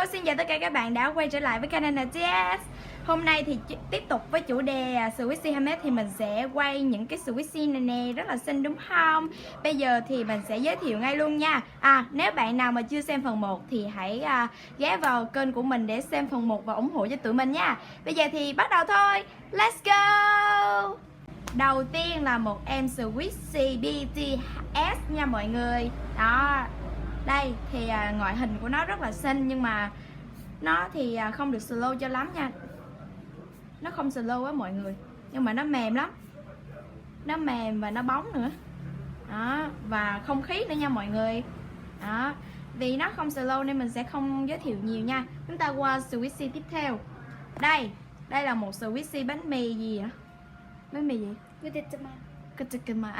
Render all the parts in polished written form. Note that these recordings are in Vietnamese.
Xin chào tất cả các bạn đã quay trở lại với kênh NTS. Hôm nay thì tiếp tục với chủ đề Squishy Handmade thì mình sẽ quay những cái Squishy này nè, rất là xinh đúng không? Bây giờ thì mình sẽ giới thiệu ngay luôn nha. Nếu bạn nào mà chưa xem phần 1 thì hãy ghé vào kênh của mình để xem phần 1 và ủng hộ cho tụi mình nha. Bây giờ thì bắt đầu thôi. Let's go! Đầu tiên là một em Squishy BTS nha mọi người. Đó. Đây thì ngoại hình của nó rất là xinh, nhưng mà nó thì không được slow cho lắm nha. Nó không slow á mọi người, nhưng mà nó mềm lắm. Nó mềm và nó bóng nữa. Đó, và không khí nữa nha mọi người. Đó, vì nó không slow nên mình sẽ không giới thiệu nhiều nha. Chúng ta qua Squishy tiếp theo. Đây là một Squishy bánh mì gì hả? Bánh mì gì? Kutikama.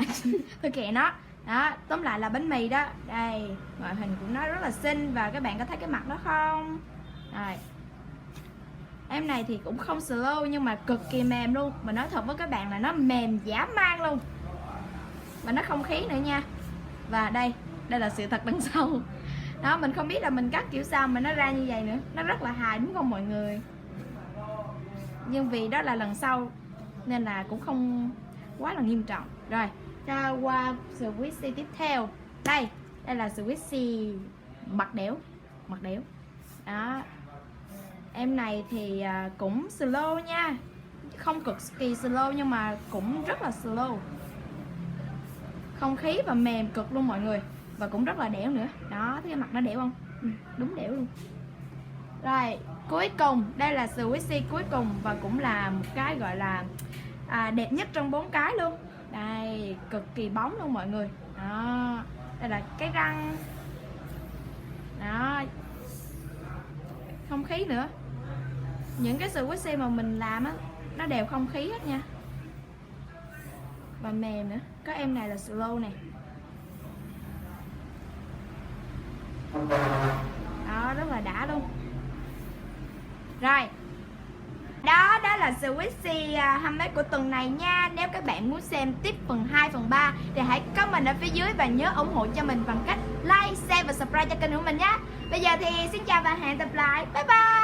Thôi kệ nó. Đó, tóm lại là bánh mì đó. Đây, ngoại hình của nó rất là xinh. Và các bạn có thấy cái mặt nó không? Rồi. Em này thì cũng không slow nhưng mà cực kỳ mềm luôn. Mà nói thật với các bạn là nó mềm dã man luôn. Và nó không khí nữa nha. Và đây là sự thật đằng sau. Đó, mình không biết là mình cắt kiểu sao mà nó ra như vậy nữa. Nó rất là hài đúng không mọi người? Nhưng vì đó là lần sau nên là cũng không quá là nghiêm trọng. Rồi, ta qua Squishy tiếp theo. Đây là Squishy mặt đẻo. Đó. Em này thì cũng slow nha. Không cực kỳ slow nhưng mà cũng rất là slow. Không khí và mềm cực luôn mọi người. Và cũng rất là đẻo nữa. Đó, thấy cái mặt nó đẻo không? Đúng đẻo luôn. Rồi, cuối cùng, đây là Squishy cuối cùng. Và cũng là một cái gọi là đẹp nhất trong 4 cái luôn. Đây, cực kỳ bóng luôn mọi người. Đó, đây là cái răng. Đó, không khí nữa. Những cái Squishy mà mình làm á, nó đều không khí hết nha. Và mềm nữa. Có em này là slow nè. Đó, rất là đã luôn. Rồi, đó là Squishy Handmade của tuần này nha. Nếu các bạn muốn xem tiếp phần 2, phần 3 thì hãy comment ở phía dưới và nhớ ủng hộ cho mình bằng cách like, share và subscribe cho kênh của mình nhé. Bây giờ thì xin chào và hẹn gặp lại. Bye bye.